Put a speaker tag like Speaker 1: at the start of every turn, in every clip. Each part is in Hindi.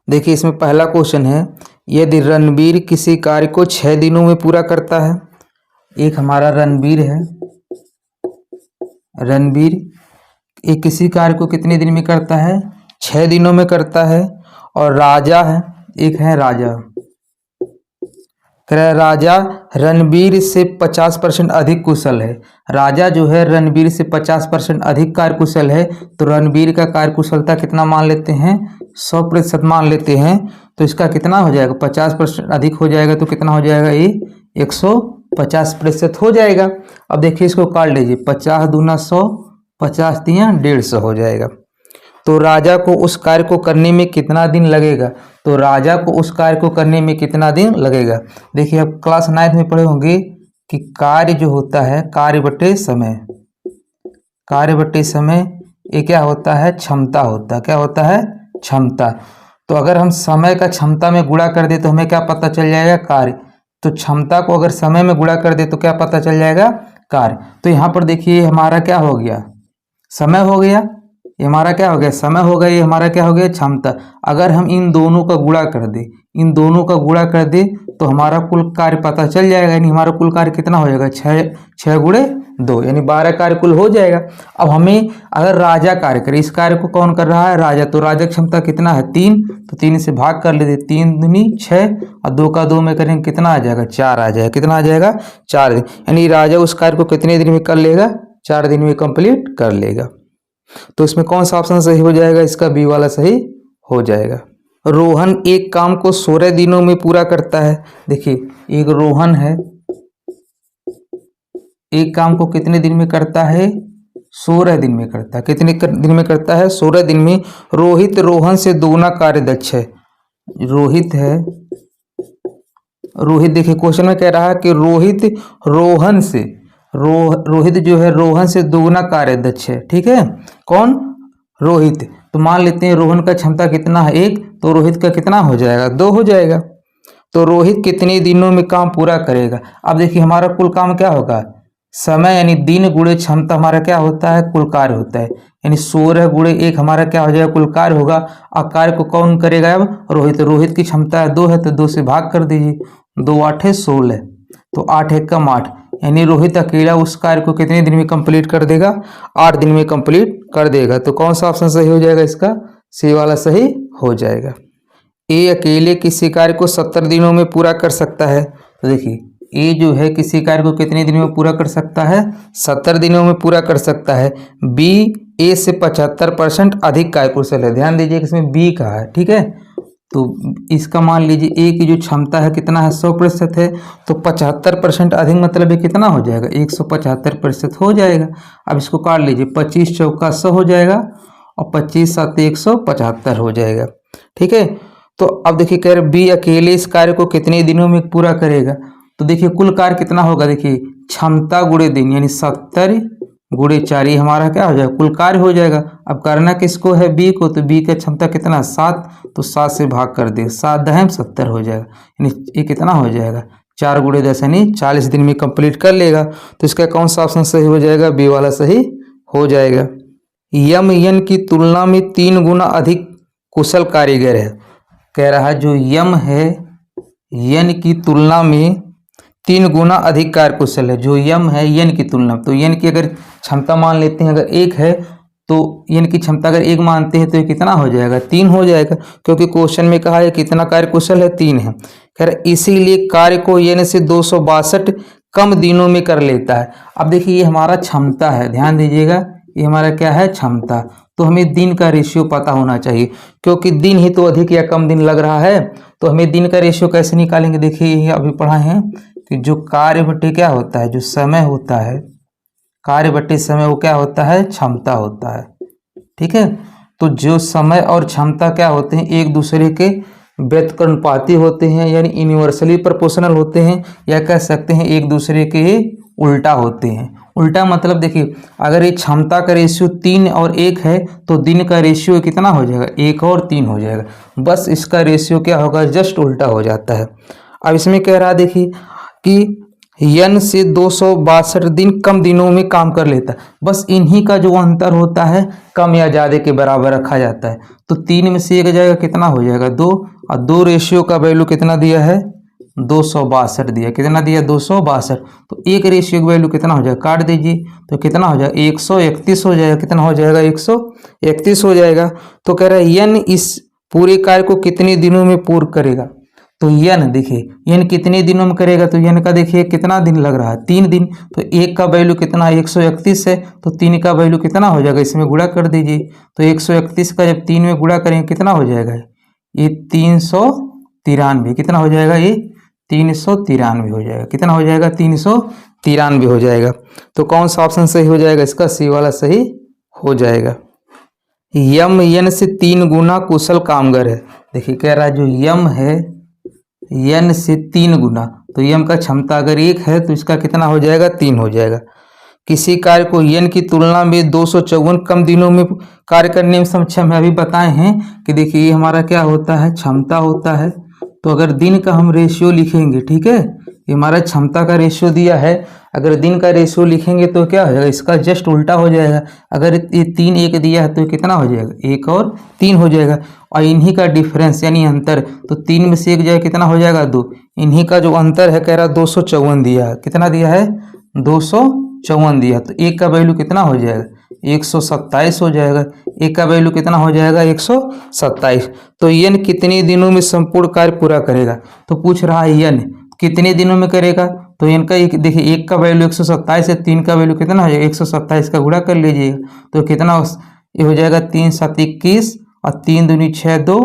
Speaker 1: देखिए इसमें पहला क्वेश्चन है, यदि रणबीर किसी कार्य को 6 दिनों में पूरा करता है। एक हमारा रणबीर है, रणबीर एक किसी कार्य को कितने दिन में करता है? 6 दिनों में करता है। और राजा है, एक है राजा, कह रहा है राजा रणबीर से 50% अधिक कुशल है। राजा जो है रणबीर से 50% अधिक कार्यकुशल है, तो रणबीर का कार्यकुशलता कितना मान लेते हैं? 100% मान लेते हैं। तो इसका कितना हो जाएगा? 50% अधिक हो जाएगा, तो कितना हो जाएगा? ये 150% हो जाएगा। अब देखिए इसको काट लीजिए, 50 दूना 100, 50 तिया 150 हो जाएगा। तो राजा को उस कार्य को करने में कितना दिन लगेगा? तो राजा को उस कार्य को करने में कितना दिन लगेगा? देखिए अब क्लास 9th में पढ़े होंगे कि कार्य जो होता है, कार्य बटे समय, कार्य बटे समय ये क्या होता है? क्षमता होता है। क्या होता है? क्षमता। तो अगर हम समय का क्षमता में गुणा कर दे तो हमें क्या पता चल जाएगा? कार्य। तो क्षमता को अगर समय में गुणा कर दे तो क्या पता चल जाएगा? कार्य। तो यहाँ पर देखिए हमारा क्या हो गया? समय हो गया, ये हमारा क्या हो गया? समय हो गया, ये हमारा क्या हो गया? क्षमता। अगर हम इन दोनों का गुणा कर दे, इन दोनों का गुणा कर दे तो हमारा कुल कार्य पता चल जाएगा। यानी हमारा कुल कार्य कितना हो जाएगा? 6 गुणे 2 यानी 12 कार्य कुल हो जाएगा। अब हमें अगर राजा कार्य करे, इस कार्य को कौन कर रहा है? राजा। तो राजा क्षमता कितना है? 3, तो 3 से भाग कर लेते, 3 दूनी 6 और 2 का 2 में करेंगे कितना आ जाएगा? 4 आ जाएगा। कितना आ जाएगा? 4 दिन। यानी राजा उस कार्य को कितने दिन में कर लेगा? 4 दिन में कंप्लीट कर लेगा। तो इसमें कौन सा ऑप्शन सही हो जाएगा? इसका बी वाला सही हो जाएगा। रोहन एक काम को 16 दिनों में पूरा करता है। देखिए एक रोहन है, एक काम को कितने दिन में करता है? 16 दिन में करता है। कितने दिन में करता है? 16 दिन में। रोहित रोहन से दोगुना कार्य दक्ष है। रोहित है, रोहित देखिए क्वेश्चन में कह रहा है कि रोहित रोहन से, रोहित जो है रोहन से दोगुना कार्य दक्ष है। ठीक है, कौन? रोहित। तो मान लेते हैं रोहन का क्षमता कितना है? 1, तो रोहित का कितना हो जाएगा? 2 हो जाएगा। तो रोहित कितने दिनों में काम पूरा करेगा? अब देखिए हमारा कुल काम क्या होगा? समय यानी दिन गुणे क्षमता हमारा क्या होता है? कुल कार्य होता है। यानी 16 गुणे 1 हमारा क्या हो जाएगा? कुल कार्य होगा। और कार्य को कौन करेगा? अब रोहित। रोहित की क्षमता 2 है, तो 2 से भाग कर दीजिए, 2 8 16, तो 8 1 कम 8, यानी रोहित अकेला उस कार्य को कितने दिन में कंप्लीट कर देगा? 8 दिन में कंप्लीट कर देगा। तो कौन सा ऑप्शन सही हो जाएगा? इसका सी वाला सही हो जाएगा। ए अकेले किसी कार्य को 70 दिनों में पूरा कर सकता है। तो देखिए ए जो है किसी कार्य को कितने दिनों में पूरा कर सकता है? 70 दिनों में पूरा कर सकता है। बी ए से 75% अधिक कार्यकुशल है। ध्यान दीजिए इसमें बी का है। ठीक है, तो इसका मान लीजिए ए की जो क्षमता है कितना है? 100% है। तो 75% अधिक मतलब ये कितना हो जाएगा? 175% हो जाएगा। अब इसको काट लीजिए, 25 चौका 100 हो जाएगा और 25 7 175 हो जाएगा। ठीक है, तो अब देखिए कह रहे बी अकेले इस कार्य को कितने दिनों में पूरा करेगा? तो देखिए कुल कार्य कितना होगा? देखिए क्षमता गुणे दिन यानी 70 गुणे 4, ये हमारा क्या हो जाएगा? कुल कार्य हो जाएगा। अब करना किसको है? बी को। तो बी का क्षमता कितना? 7, तो 7 से भाग कर दे, 7 दहम 70 हो जाएगा। यानी ये कितना हो जाएगा? 4 गुणे 10 यानी 40 दिन में कंप्लीट कर लेगा। तो इसका कौन सा ऑप्शन सही हो जाएगा? बी वाला सही हो जाएगा। यम यन की तुलना में 3 गुना अधिक कुशल कारीगर है। कह रहा है जो यम है यन की तुलना में 3 गुना अधिक कार्यकुशल है। जो यम है यन की तुलना, तो यन की अगर क्षमता मान लेते हैं अगर 1 है, तो यन की क्षमता अगर 1 मानते हैं तो ये कितना हो जाएगा? 3 हो जाएगा, क्योंकि क्वेश्चन में कहा है कितना कार्यकुशल है? 3 है। खैर इसीलिए कार्य को यन से 262 कम दिनों में कर लेता है। अब देखिए ये हमारा क्षमता है, ध्यान दीजिएगा ये हमारा क्या है? क्षमता। तो हमें दिन का रेशियो पता होना चाहिए, क्योंकि दिन ही तो अधिक या कम दिन लग रहा है। तो हमें दिन का रेशियो कैसे निकालेंगे? देखिए ये अभी पढ़ा है कि जो कार्य बटे क्या होता है? जो समय होता है, कार्य बटे समय वो क्या होता है? क्षमता होता है। ठीक है, तो जो समय और क्षमता क्या होते हैं? एक दूसरे के व्युत्क्रमानुपाती होते हैं, यानी यूनिवर्सली प्रोपोर्शनल होते हैं, या कह सकते हैं एक दूसरे के उल्टा होते हैं। उल्टा मतलब देखिए अगर ये क्षमता का रेशियो 3 और 1 है तो दिन का रेशियो कितना हो जाएगा? 1 और 3 हो जाएगा। बस इसका रेशियो क्या होगा? जस्ट उल्टा हो जाता है। अब इसमें कह रहा देखिए कि यन से 262 दिन कम दिनों में काम कर लेता है। बस इन्हीं का जो अंतर होता है कम या ज़्यादा के बराबर रखा जाता है। तो 3 में से 1 जाएगा, कितना हो जाएगा 2, और 2 रेशियो का वैल्यू कितना दिया है 262 दिया, कितना दिया 262। तो 1 रेशियो की वैल्यू कितना हो जाएगा, काट दीजिए तो कितना हो जाएगा 131 हो जाएगा, कितना हो जाएगा 131 हो जाएगा। तो कह रहा है यन इस पूरे कार्य को कितने दिनों में पूर्ण करेगा। तो यन देखिए यन कितने दिनों में करेगा, तो यन का देखिए कितना दिन लग रहा है 3 दिन। तो 1 का वैल्यू कितना 131 है, तो 3 का वैल्यू कितना हो जाएगा, इसमें गुणा कर दीजिए। तो 131 का जब 3 में गुणा करेंगे कितना हो जाएगा, ये 393, कितना हो जाएगा ये 393 हो जाएगा, कितना हो जाएगा 393 हो जाएगा। तो कौन सा ऑप्शन सही हो जाएगा, इसका सी वाला सही हो जाएगा। यम यन से 3 गुना कुशल कामगार है। देखिए कह रहा है जो यम है यन से 3 गुना, तो यम का क्षमता अगर 1 है तो इसका कितना हो जाएगा 3 हो जाएगा। किसी कार्य को यन की तुलना में 254 कम दिनों में कार्य करने में सक्षम है। अभी बताए हैं कि देखिए ये हमारा क्या होता है, क्षमता होता है। तो अगर दिन का हम रेशियो लिखेंगे, ठीक है, ये हमारा क्षमता का रेशियो दिया है, अगर दिन का रेशियो लिखेंगे तो क्या हो जाएगा, इसका जस्ट उल्टा हो जाएगा। अगर ये 3 1 दिया है तो कितना हो जाएगा 1 और 3 हो जाएगा, और इन्हीं का डिफरेंस यानी अंतर, तो 3 में से 1 जाए कितना हो जाएगा 2। इन्हीं का जो अंतर है कह रहा 254 दिया है, कितना दिया है 254 दिया। तो 1 का वैल्यू कितना हो जाएगा 127 हो जाएगा, 1 का वैल्यू कितना हो जाएगा 127। तो यन कितने दिनों में संपूर्ण कार्य पूरा करेगा। तो पूछ रहा है यन कितने दिनों में करेगा, तो इनका एक देखिए 1 का वैल्यू 127 है, 3 का वैल्यू कितना हो जाएगा 127 का गुणा कर लीजिएगा। तो कितना ये हो जाएगा 3 7 21, और 3 दूनी 6 2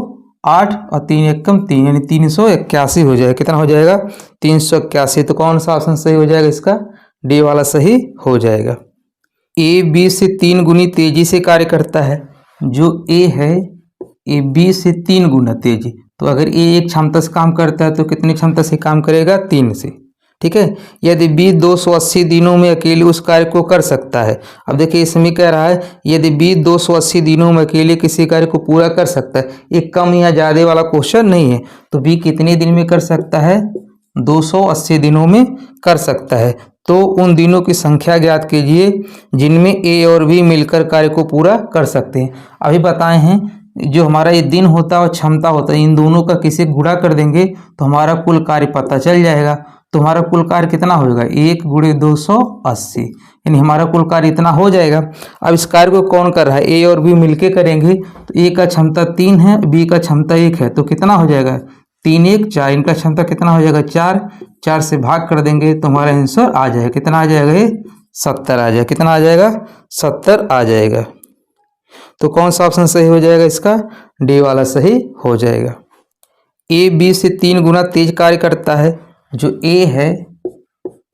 Speaker 1: 8, और 3 1 3, यानी 381 हो जाएगा, कितना हो जाएगा 381। तो कौन सा ऑप्शन सही हो जाएगा, इसका डी वाला सही हो जाएगा। ए बी से 3 गुनी तेजी से कार्य करता है। जो ए है ए बी से 3 गुना तेजी, तो अगर ए 1 क्षमता से काम करता है तो कितनी क्षमता से काम करेगा 3 से, ठीक है। यदि बी 280 दिनों में अकेले उस कार्य को कर सकता है। अब देखिए इसमें कह रहा है यदि बी 280 दिनों में अकेले किसी कार्य को पूरा कर सकता है, एक कम या ज़्यादा वाला क्वेश्चन नहीं है। तो बी कितने दिन में कर सकता है 280 दिनों में कर सकता है। तो उन दिनों की संख्या ज्ञात कीजिए जिनमें ए और बी मिलकर कार्य को पूरा कर सकते हैं। अभी बताए हैं जो हमारा ये दिन होता है और क्षमता होता है, इन दोनों का किसी गुणा कर देंगे तो हमारा कुल कार्य पता चल जाएगा। तो हमारा कुल कार्य कितना होगा 1 × 280, यानी हमारा कुल कार्य इतना हो जाएगा। अब इस कार्य को कौन कर रहा है, ए और बी मिलके करेंगे। तो ए का क्षमता 3 है, बी का क्षमता 1 है, तो कितना हो जाएगा 3 1 4, इनका क्षमता कितना हो जाएगा 4, 4 से भाग कर देंगे तो हमारा आंसर आ जाएगा, कितना आ जाएगा ये 70 आ जाएगा, कितना आ जाएगा 70 आ जाएगा। तो कौन सा ऑप्शन सही हो जाएगा, इसका डी वाला सही हो जाएगा। ए बी से 3 गुना तेज कार्य करता है। जो ए है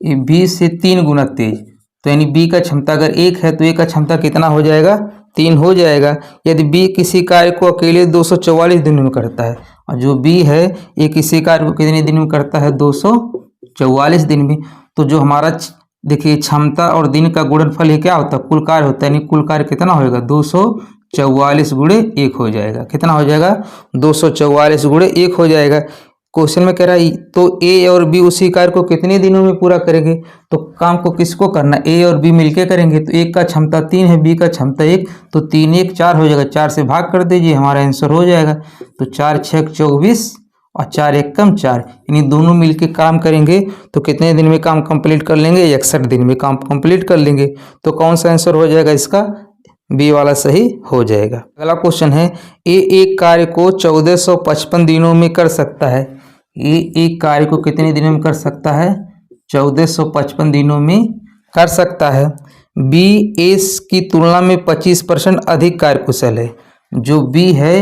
Speaker 1: ए बी से 3 गुना तेज, तो यानी बी का क्षमता अगर 1 है तो ए का क्षमता कितना हो जाएगा 3 हो जाएगा। यदि बी किसी कार्य को अकेले 244 दिन में करता है, और जो बी है ये किसी कार्य को कितने दिन में करता है 244 दिन में। तो जो हमारा देखिए क्षमता और दिन का गुणनफल है क्या होता है कुल कार्य होता है, यानी कुल कार्य कितना होएगा 244 × 1 हो जाएगा, कितना हो जाएगा 244 × 1 हो जाएगा। क्वेश्चन में कह रहा है तो ए और बी उसी कार्य को कितने दिनों में पूरा करेंगे। तो काम को किसको करना, ए और बी मिलके करेंगे। तो एक का क्षमता 3 है, बी का क्षमता 1, तो 3 1 4 हो जाएगा, 4 से भाग कर दीजिए हमारा आंसर हो जाएगा। तो 4 6 24 और 4 1 4, यानी दोनों मिलके काम करेंगे तो कितने दिन में काम कंप्लीट कर लेंगे 61 दिन में काम कंप्लीट कर लेंगे। तो कौन सा आंसर हो जाएगा, इसका बी वाला सही हो जाएगा। अगला क्वेश्चन है ए एक कार्य को 1455 दिनों में कर सकता है। ए एक कार्य को कितने दिनों में कर सकता है 1455 दिनों में कर सकता है। बी एस की तुलना में 25% अधिक कार्यकुशल है। जो बी है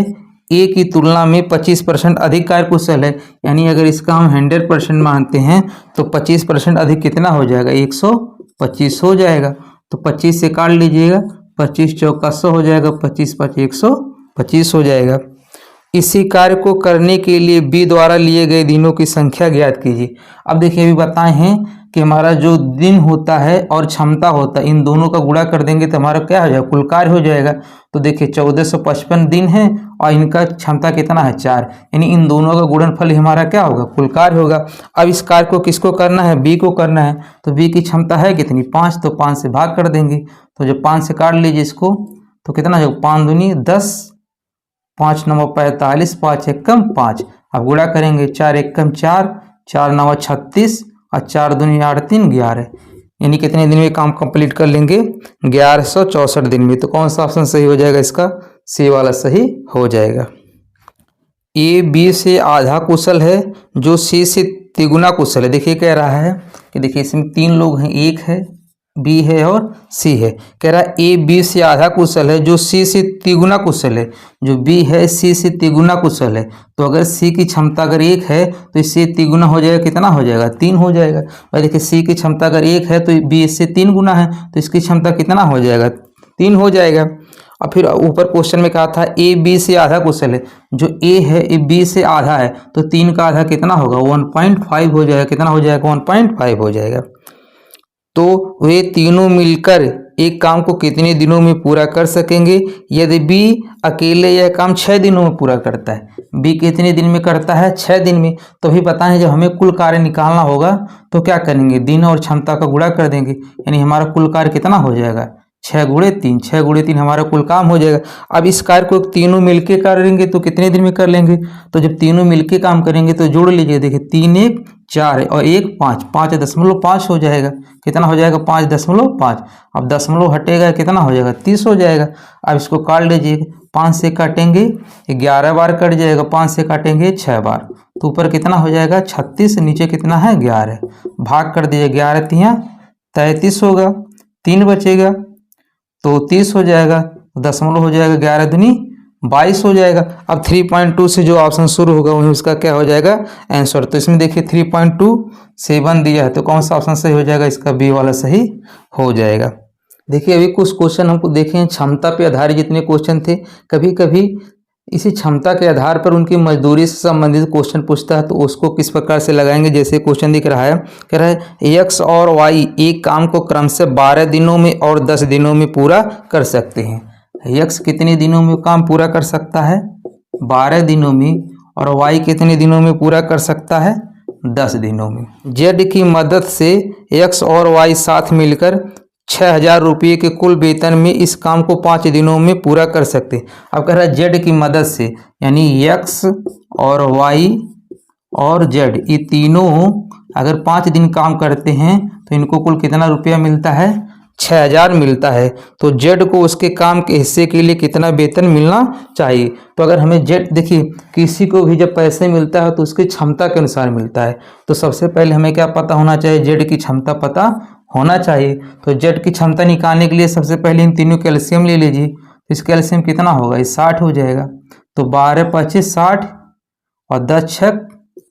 Speaker 1: ए की तुलना में 25% अधिक कार्यकुशल है, यानी अगर इसका हम 100% मानते हैं तो 25% अधिक कितना हो जाएगा 125 हो जाएगा। तो 25 से काट लीजिएगा, 25 चौका 100 हो जाएगा, 25 5 125 हो जाएगा। इसी कार्य को करने के लिए बी द्वारा लिए गए दिनों की संख्या ज्ञात कीजिए। अब देखिए अभी बताए हैं कि हमारा जो दिन होता है और क्षमता होता है इन दोनों का गुणा कर देंगे तो हमारा क्या हो जाएगा, कुल कार्य हो जाएगा। तो देखिए 1455 दिन है और इनका क्षमता कितना है 4, यानी इन दोनों का गुणनफल हमारा क्या होगा, कुल कार्य होगा। अब इस कार्य को किसको करना है, बी को करना है। तो बी की क्षमता है कितनी 5, तो 5 से भाग कर देंगे। तो जब 5 से काट लीजिए इसको तो कितना हो, 5 दूनी 10, 5 9 45, 5 एकम 5। अब गुणा करेंगे 4 एकम 4, 4 9 36 और 4 दूनी 8 3 11, यानी कितने दिन में काम कंप्लीट कर लेंगे, 1164 दिन में। तो कौन सा ऑप्शन सही हो जाएगा, इसका सी वाला सही हो जाएगा। ए बी से आधा कुशल है जो सी से तिगुना कुशल है। देखिए कह रहा है कि देखिए इसमें 3 लोग हैं, एक है, बी है और सी है। कह रहा है ए बी से आधा कुशल है जो सी से तिगुना कुशल है। जो बी है सी से तिगुना कुशल है। तो अगर सी की क्षमता अगर 1 है तो इससे तिगुना हो जाएगा, कितना हो जाएगा, 3 हो जाएगा। और देखिए सी की क्षमता अगर 1 है तो बी इससे 3 गुना है तो इसकी क्षमता कितना हो जाएगा, 3 हो जाएगा। और फिर ऊपर क्वेश्चन में कहा था ए बी से आधा कुशल है। जो ए है ए बी से आधा है तो 3 का आधा कितना होगा, 1.5 हो जाएगा। कितना हो जाएगा, 1.5 हो जाएगा। तो वे तीनों मिलकर एक काम को कितने दिनों में पूरा कर सकेंगे। यदि बी अकेले यह काम 6 दिनों में पूरा करता है, बी कितने दिन में करता है, 6 दिन में। तो भी पता है जब हमें कुल कार्य निकालना होगा तो क्या करेंगे, दिन और क्षमता का गुणा कर देंगे, यानी हमारा कुल कार्य कितना हो जाएगा, 6 गुणे 3, 6 गुणे 3 हमारा कुल काम हो जाएगा। अब इस कार्य को तीनों मिलके करेंगे तो कितने दिन में कर लेंगे। तो जब तीनों मिलके काम करेंगे तो जोड़ लीजिए, देखिए 3 1 4 और 1 5, 5.5 हो जाएगा। कितना हो जाएगा, 5.5। अब दशमलव हटेगा कितना हो जाएगा, 30 हो जाएगा। अब इसको काट लीजिए, 5 से काटेंगे 11 बार कट जाएगा, 5 से काटेंगे 6 बार, तो ऊपर कितना हो जाएगा 36, नीचे कितना है 11। भाग कर दीजिए, 11 3 33 होगा, 3 बचेगा तो 30 हो जाएगा, दशमलव हो जाएगा, 11 दूनी 22 हो जाएगा। अब 3.2 से जो ऑप्शन शुरू होगा वही उसका क्या हो जाएगा, आंसर। तो इसमें देखिए 3.27 दिया है तो कौन सा ऑप्शन सही हो जाएगा, इसका बी वाला सही हो जाएगा। देखिए अभी कुछ क्वेश्चन हमको देखे हैं क्षमता पे आधारित जितने क्वेश्चन थे, कभी कभी इसी क्षमता के आधार पर उनकी मजदूरी से संबंधित क्वेश्चन पूछता है तो उसको किस प्रकार से लगाएंगे। जैसे क्वेश्चन दिख रहा है, कह रहा है एक्स और वाई एक काम को क्रम से 12 दिनों में और 10 दिनों में पूरा कर सकते हैं। एक्स कितने दिनों में काम पूरा कर सकता है, 12 दिनों में, और वाई कितने दिनों में पूरा कर सकता है, 10 दिनों में। जेड की मदद से एक्स और वाई साथ मिलकर 6000 रुपये के कुल वेतन में इस काम को 5 दिनों में पूरा कर सकते। अब कह रहा है जेड की मदद से, यानी एक्स और वाई और जेड ये तीनों अगर 5 दिन काम करते हैं तो इनको कुल कितना रुपया मिलता है, 6000 मिलता है। तो जेड को उसके काम के हिस्से के लिए कितना वेतन मिलना चाहिए। तो अगर हमें जेड, देखिए किसी को भी जब पैसे मिलता है तो उसकी क्षमता के अनुसार मिलता है। तो सबसे पहले हमें क्या पता होना चाहिए, जेड की क्षमता पता होना चाहिए। तो जेड की क्षमता निकालने के लिए सबसे पहले इन तीनों का एलसीएम ले लीजिए। तो इसका एलसीएम कितना होगा, ये 60 हो जाएगा। तो 12 25 60 और 10 6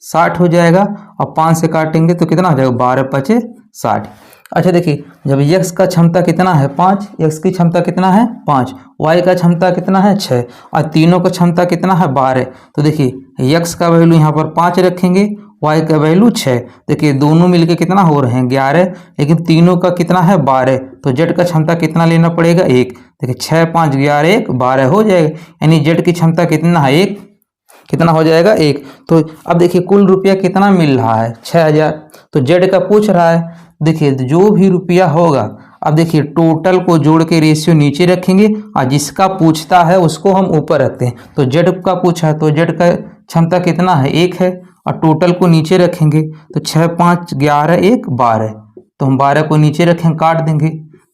Speaker 1: 60 हो जाएगा, और 5 से काटेंगे तो कितना हो जाएगा, 12 25 60। अच्छा देखिए जब एक्स का क्षमता कितना है 5, एक्स की क्षमता कितना है 5, वाई का क्षमता कितना है 6 और तीनों का क्षमता कितना है 12। तो देखिए एक्स का वैल्यू यहाँ पर 5 रखेंगे, वाई का वैल्यू 6। देखिए दोनों मिलके कितना हो रहे हैं 11, लेकिन तीनों का कितना है 12। तो जेड का क्षमता कितना लेना पड़ेगा 1। देखिए 6 5 11 1 12 हो जाएगा, यानी जेड की क्षमता कितना है 1, कितना हो जाएगा 1। तो अब देखिए कुल रुपया कितना मिल रहा है 6000, तो जेड का पूछ रहा है। देखिए जो भी रुपया होगा, अब देखिए टोटल को जोड़ के रेशियो नीचे रखेंगे और जिसका पूछता है उसको हम ऊपर रखते हैं। तो जेड का पूछा है तो जेड का क्षमता कितना है 1 है, और टोटल को नीचे रखेंगे तो 6 5 11 1 12। तो हम 12 को नीचे रखेंगे, काट देंगे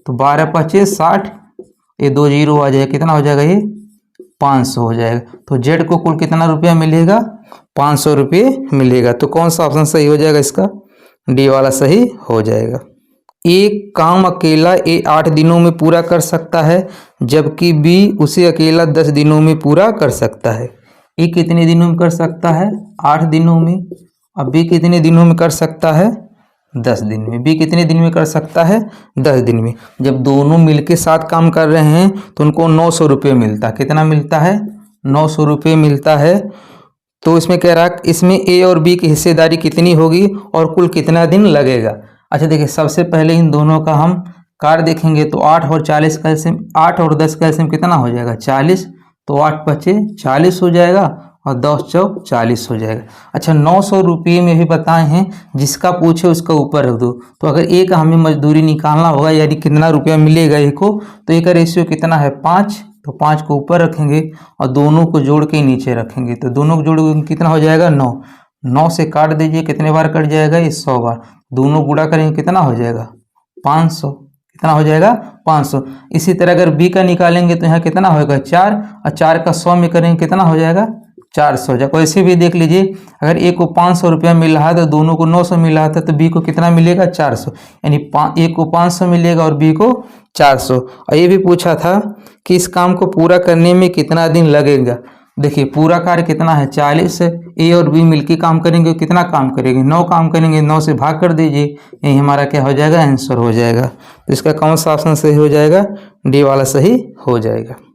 Speaker 1: तो 12 25 60, ये 2 जीरो आ जाएगा, कितना हो जाएगा ये 500 हो जाएगा। तो जेड को कुल कितना रुपया मिलेगा, 500 रुपये मिलेगा। तो कौन सा ऑप्शन सही हो जाएगा, इसका डी वाला सही हो जाएगा। एक काम अकेला ए 8 दिनों में पूरा कर सकता है जबकि बी उसे अकेला 10 दिनों में पूरा कर सकता है। ए कितने दिनों में कर सकता है 8 दिनों में, अब बी कितने दिनों में कर सकता है 10 दिन में। बी कितने दिन में कर सकता है 10 दिन में। जब दोनों मिलके साथ काम कर रहे हैं तो उनको 900 रुपये मिलता है। कितना मिलता है 900 रुपये मिलता है। तो इसमें कह रहा है इसमें ए और बी की हिस्सेदारी कितनी होगी और कुल कितना दिन लगेगा। अच्छा देखिए, सबसे पहले इन दोनों का हम कार्य देखेंगे तो 8 और 40 का एलसीएम, 8 और 10 का एलसीएम कितना हो जाएगा 40, तो 8 पचे 40 हो जाएगा और 10 चौक 40 हो जाएगा। अच्छा 900 रुपये में भी बताए हैं, जिसका पूछे उसका ऊपर रख दो। तो अगर ए का हमें मजदूरी निकालना होगा यानी कितना रुपया मिलेगा ए को, तो ए का रेशियो कितना है 5, तो 5 को ऊपर रखेंगे और दोनों को जोड़ के नीचे रखेंगे। तो दोनों को जोड़ के कितना हो जाएगा 9, 9 से काट दीजिए, कितने बार कट जाएगा ये 100 बार। दोनों गुणा करेंगे कितना हो जाएगा 500, कितना हो जाएगा 500। इसी तरह अगर बी का निकालेंगे तो यहाँ कितना होगा 4, और 4 का 100 में करेंगे कितना हो जाएगा 400। जब वैसे भी देख लीजिए, अगर ए को 500 रुपया मिल रहा है तो दोनों को 900 मिल रहा था, तो बी को कितना मिलेगा 400, यानी ए को 500 मिलेगा और बी को 400। और ये भी पूछा था कि इस काम को पूरा करने में कितना दिन लगेगा। देखिए पूरा कार्य कितना है 40, ए और बी मिलकर काम करेंगे, कितना काम करेंगे 9 काम करेंगे, 9 से भाग कर दीजिए, यही हमारा क्या हो जाएगा आंसर हो जाएगा। तो इसका कौन सा ऑप्शन सही हो जाएगा, डी वाला सही हो जाएगा।